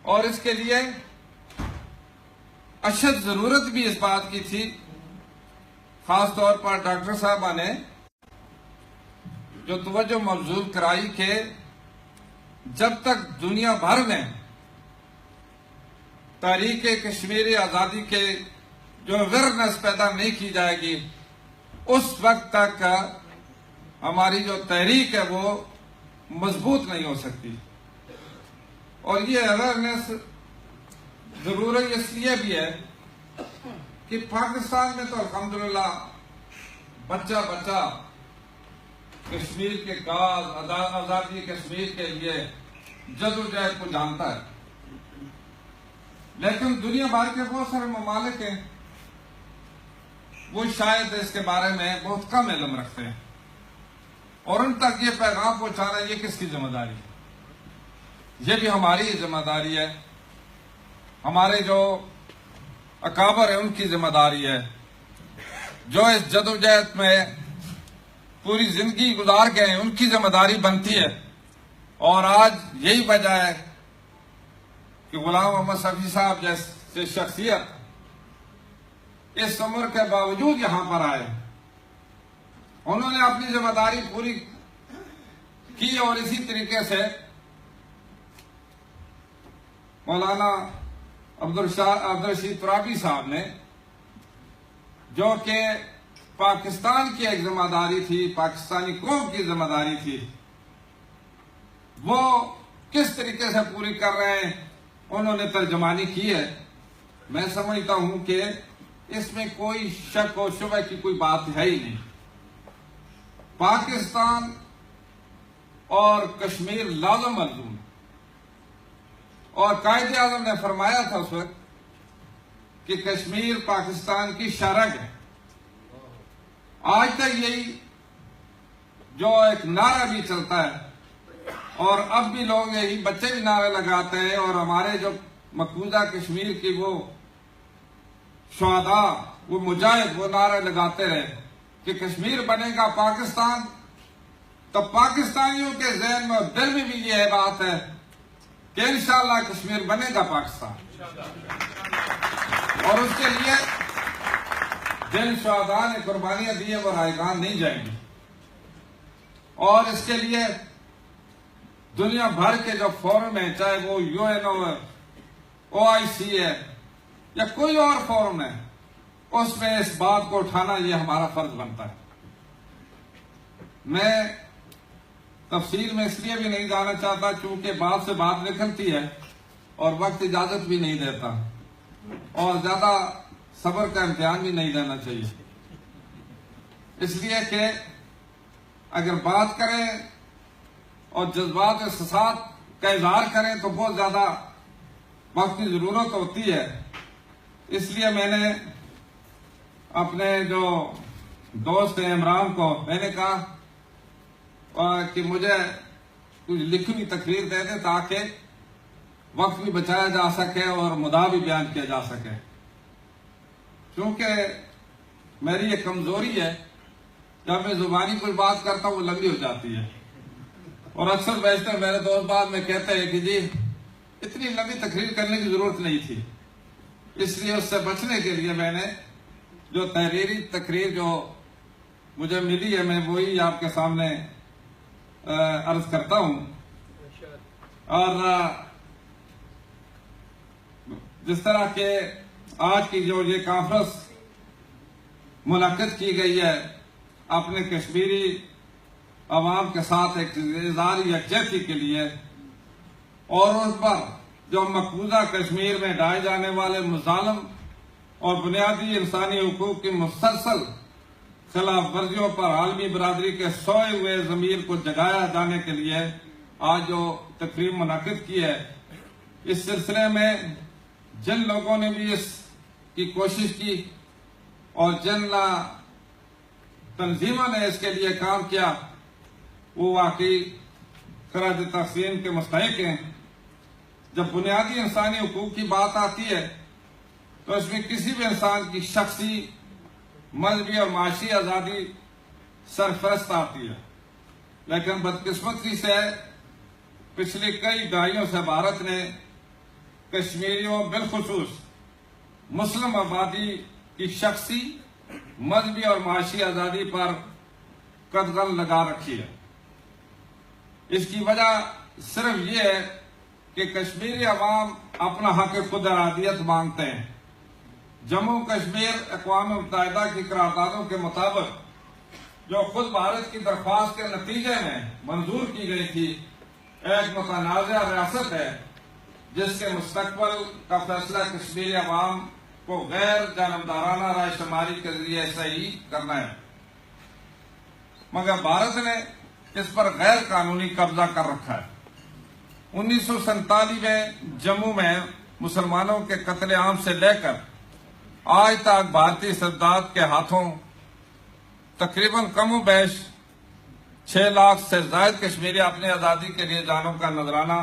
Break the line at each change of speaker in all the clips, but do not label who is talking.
اور اس کے لیے اشد ضرورت بھی اس بات کی تھی، خاص طور پر ڈاکٹر صاحبہ نے جو توجہ مبذول کرائی کہ جب تک دنیا بھر میں تحریک کشمیر آزادی کے جو اویئرنیس پیدا نہیں کی جائے گی، اس وقت تک ہماری جو تحریک ہے وہ مضبوط نہیں ہو سکتی۔ اور یہ اویئرنیس ضروری اس لیے بھی ہے کہ پاکستان میں تو الحمدللہ بچہ بچہ کشمیر کے کاز، آزادی کشمیر کے لیے جدوجہد کو جانتا ہے، لیکن دنیا بھر کے بہت سارے ممالک ہیں وہ شاید اس کے بارے میں بہت کم علم رکھتے ہیں، اور ان تک یہ پیغام پہنچانا یہ کس کی ذمہ داری ہے؟ یہ بھی ہماری ذمہ داری ہے، ہمارے جو اکابر ہیں ان کی ذمہ داری ہے، جو اس جدوجہد میں پوری زندگی گزار گئے ہیں، ان کی ذمہ داری بنتی ہے۔ اور آج یہی وجہ ہے کہ غلام محمد صفی صاحب جیسے شخصیت اس عمر کے باوجود یہاں پر آئے، انہوں نے اپنی ذمہ داری پوری کی، اور اسی طریقے سے مولانا عبدالرشید ترابی صاحب نے، جو کہ پاکستان کی ایک ذمہ داری تھی، پاکستانی قوم کی ذمہ داری تھی، وہ کس طریقے سے پوری کر رہے ہیں، انہوں نے ترجمانی کی ہے۔ میں سمجھتا ہوں کہ اس میں کوئی شک و شبہ کی کوئی بات ہے ہی نہیں۔ پاکستان اور کشمیر لازم ملزوم، اور قائد اعظم نے فرمایا تھا اس وقت کہ کشمیر پاکستان کی شرگ ہے۔ آج تک یہی جو ایک نعرہ بھی چلتا ہے، اور اب بھی لوگ یہی بچے بھی نعرے لگاتے ہیں، اور ہمارے جو مقبوضہ کشمیر کی وہ شہداء، وہ مجاہد، وہ نعرے لگاتے رہے کہ کشمیر بنے گا پاکستان، تو پاکستانیوں کے ذہن میں اور دل میں بھی یہ بات ہے کہ انشاءاللہ کشمیر بنے گا پاکستان، اور اس کے لیے جن شہداء نے قربانیاں دی ہیں وہ رائیگان نہیں جائیں گی۔ اور اس کے لیے دنیا بھر کے جو فورم ہیں، چاہے وہ یو این او ہے، او آئی سی ہے، یا کوئی اور فورم ہے، اس میں اس بات کو اٹھانا یہ ہمارا فرض بنتا ہے۔ میں تفصیل میں اس لیے بھی نہیں جانا چاہتا چونکہ بات سے بات نکلتی ہے اور وقت اجازت بھی نہیں دیتا، اور زیادہ صبر کا امتحان بھی نہیں دینا چاہیے، اس لیے کہ اگر بات کریں اور جذبات احساسات کا اظہار کریں تو بہت زیادہ وقت کی ضرورت ہوتی ہے۔ اس لیے میں نے اپنے جو دوست ہیں عمران کو میں نے کہا کہ مجھے کچھ لکھی تقریر دے دے تاکہ وقت بھی بچایا جا سکے اور مدعا بھی بیان کیا جا سکے، کیونکہ میری یہ کمزوری ہے، جب میں زبانی کوئی بات کرتا ہوں وہ لمبی ہو جاتی ہے، اور اکثر بیشتر میرے دوست بعد میں کہتے ہیں کہ جی اتنی لمبی تقریر کرنے کی ضرورت نہیں تھی۔ اس لیے اس سے بچنے کے لیے میں نے جو تحریری تقریر جو مجھے ملی ہے میں وہی آپ کے سامنے عرض کرتا ہوں۔ اور جس طرح کہ آج کی جو یہ کانفرنس منعقد کی گئی ہے اپنے کشمیری عوام کے ساتھ ایک اظہار یکجہتی کے لیے، اور ان پر جو مقبوضہ کشمیر میں ڈھائے جانے والے مظالم اور بنیادی انسانی حقوق کی مسلسل خلاف ورزیوں پر عالمی برادری کے سوئے ہوئے ضمیر کو جگایا جانے کے لیے آج جو تقریب منعقد کی ہے، اس سلسلے میں جن لوگوں نے بھی اس کی کوشش کی اور جن تنظیموں نے اس کے لیے کام کیا وہ واقعی خراج تحسین کے مستحق ہیں۔ جب بنیادی انسانی حقوق کی بات آتی ہے تو اس میں کسی بھی انسان کی شخصی، مذہبی اور معاشی آزادی سرفرست آتی ہے، لیکن بدقسمتی سے پچھلی کئی دہائیوں سے بھارت نے کشمیریوں بالخصوص مسلم آبادی کی شخصی، مذہبی اور معاشی آزادی پر قدغن لگا رکھی ہے۔ اس کی وجہ صرف یہ ہے کہ کشمیری عوام اپنا حق خود ارادیت مانگتے ہیں۔ جموں کشمیر اقوام متحدہ کی قراردادوں کے مطابق جو خود بھارت کی درخواست کے نتیجے میں منظور کی گئی تھی، ایک متنازع ریاست ہے جس کے مستقبل کا فیصلہ کشمیری عوام کو غیر جانبدارانہ رائے شماری کے ذریعے صحیح کرنا ہے، مگر بھارت نے اس پر غیر قانونی قبضہ کر رکھا ہے۔ 1947 میں جموں میں مسلمانوں کے قتل عام سے لے کر آج تک بھارتی سرحد کے ہاتھوں تقریباً کم و بیش 6 لاکھ سے زائد کشمیری اپنی آزادی کے لیے جانوں کا نذرانہ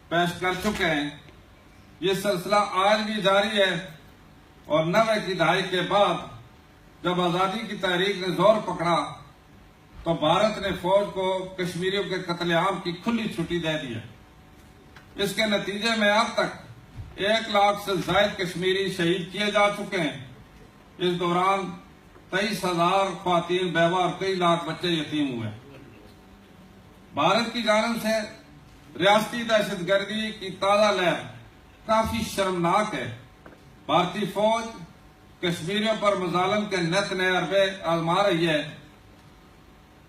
پیش کر چکے ہیں۔ یہ سلسلہ آج بھی جاری ہے اور 90 کی دہائی کے بعد جب آزادی کی تحریک نے زور پکڑا تو بھارت نے فوج کو کشمیریوں کے قتل عام کی کھلی چھٹی دے دی ہے۔ اس کے نتیجے میں اب تک 1 لاکھ سے زائد کشمیری شہید کیے جا چکے ہیں۔ اس دوران 23,000 خواتین بیوہ اور کئی لاکھ بچے یتیم ہوئے۔ بھارت کی جانب سے ریاستی دہشت گردی کی تازہ لہر کافی شرمناک ہے۔ بھارتی فوج کشمیریوں پر مظالم کے نت نئے حربے آزما رہی ہے۔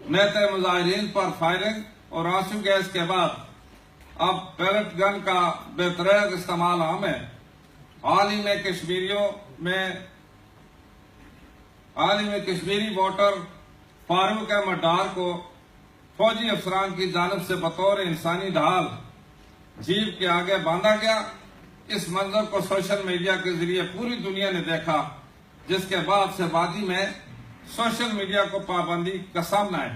نیتے مظاہرین پر فائرنگ اور آنسو گیس کے بعد اب پیلٹ گن کا بے دریغ استعمال عام ہے۔ حال ہی میں کشمیری ووٹر فاروق احمد ڈار کو فوجی افسران کی جانب سے بطور انسانی ڈھال جیپ کے آگے باندھا گیا۔ اس منظر کو سوشل میڈیا کے ذریعے پوری دنیا نے دیکھا، جس کے بعد سے وادی میں سوشل میڈیا کو پابندی کا سامنا ہے۔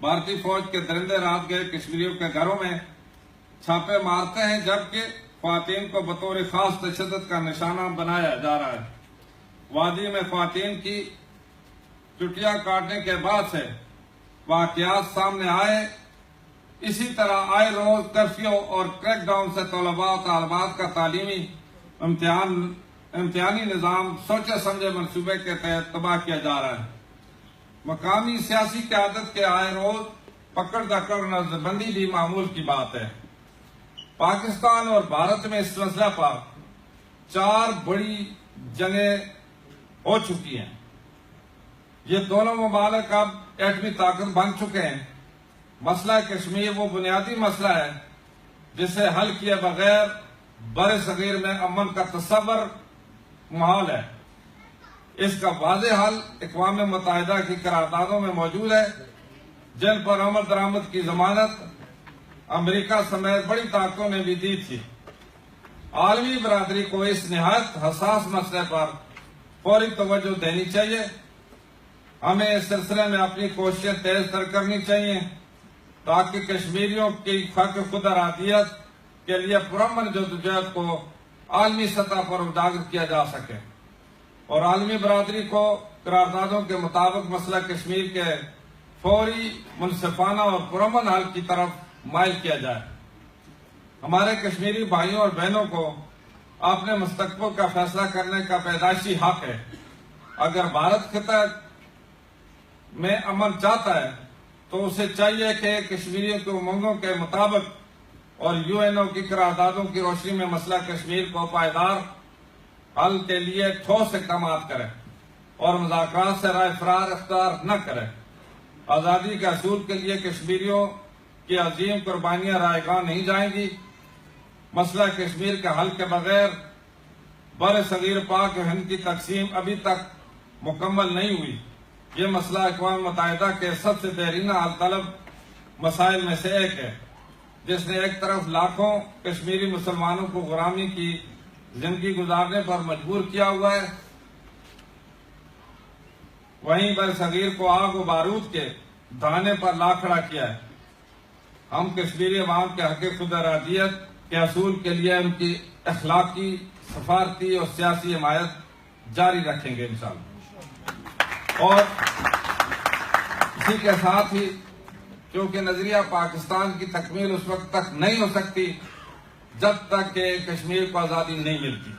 بھارتی فوج کے درندے رات گئے کشمیریوں کے گھروں میں چھاپے مارتے ہیں، جبکہ خواتین کو بطور خاص تشدد کا نشانہ بنایا جا رہا ہے۔ وادی میں خواتین کی چٹیاں کاٹنے کے بعد سے واقعات سامنے آئے۔ اسی طرح آئے روز کرفیو اور کریک ڈاؤن سے طلباء و طالبات کا تعلیمی امتحانی نظام سوچے سمجھے منصوبے کے تحت تباہ کیا جا رہا ہے۔ مقامی سیاسی قیادت کے آئے روز پکڑ دکڑ نظر بندی بھی معمول کی بات ہے۔ پاکستان اور بھارت میں اس مسئلہ پر 4 بڑی جنگیں ہو چکی ہیں۔ یہ دونوں ممالک اب ایٹمی طاقت بن چکے ہیں۔ مسئلہ کشمیر وہ بنیادی مسئلہ ہے جسے حل کیے بغیر بر صغیر میں امن کا تصور محال ہے۔ اس کا واضح حل اقوام متحدہ کی قراردادوں میں موجود ہے، جن پر عمل درآمد کی ضمانت امریکہ سمیت بڑی طاقتوں نے بھی دی تھی۔ عالمی برادری کو اس نہایت حساس مسئلے پر فوری توجہ دینی چاہیے۔ ہمیں اس سلسلے میں اپنی کوششیں تیز تر کرنی چاہیے تاکہ کشمیریوں کی حق خود ارادیت کے لیے پرامن جدوجہد کو عالمی سطح پر اجاگر کیا جا سکے، اور عالمی برادری کو قراردادوں کے مطابق مسئلہ کشمیر کے فوری، منصفانہ اور پرامن حل کی طرف مائل کیا جائے۔ ہمارے کشمیری بھائیوں اور بہنوں کو اپنے مستقبل کا فیصلہ کرنے کا پیدائشی حق ہے۔ اگر بھارت خطہ میں امن چاہتا ہے تو اسے چاہیے کہ کشمیریوں کے امنگوں کے مطابق اور UN کی قراردادوں کی روشنی میں مسئلہ کشمیر کو پائیدار حل کے لیے ٹھوس اقدامات کرے اور مذاکرات سے رائے فرار اختیار نہ کرے۔ آزادی کے حصول کے لیے کشمیریوں کی عظیم قربانیاں رائے گاہ نہیں جائیں گی۔ مسئلہ کشمیر کے حل کے بغیر بر صغیر پاک و ہند کی تقسیم ابھی تک مکمل نہیں ہوئی۔ یہ مسئلہ اقوام متحدہ کے سب سے دیرینہ حل طلب مسائل میں سے ایک ہے، جس نے ایک طرف لاکھوں کشمیری مسلمانوں کو غلامی کی زندگی گزارنے پر مجبور کیا ہوا ہے، وہیں بر صغیر کو آگ و بارود کے دہانے پر لا کھڑا کیا ہے۔ ہم کشمیری عوام کے حق خود ارادیت کے حصول کے لیے ان کی اخلاقی، سفارتی اور سیاسی حمایت جاری رکھیں گے انشاءاللہ۔ اور اسی کے ساتھ ہی کیونکہ نظریہ پاکستان کی تکمیل اس وقت تک نہیں ہو سکتی جب تک کہ کشمیر کو آزادی نہیں ملتی.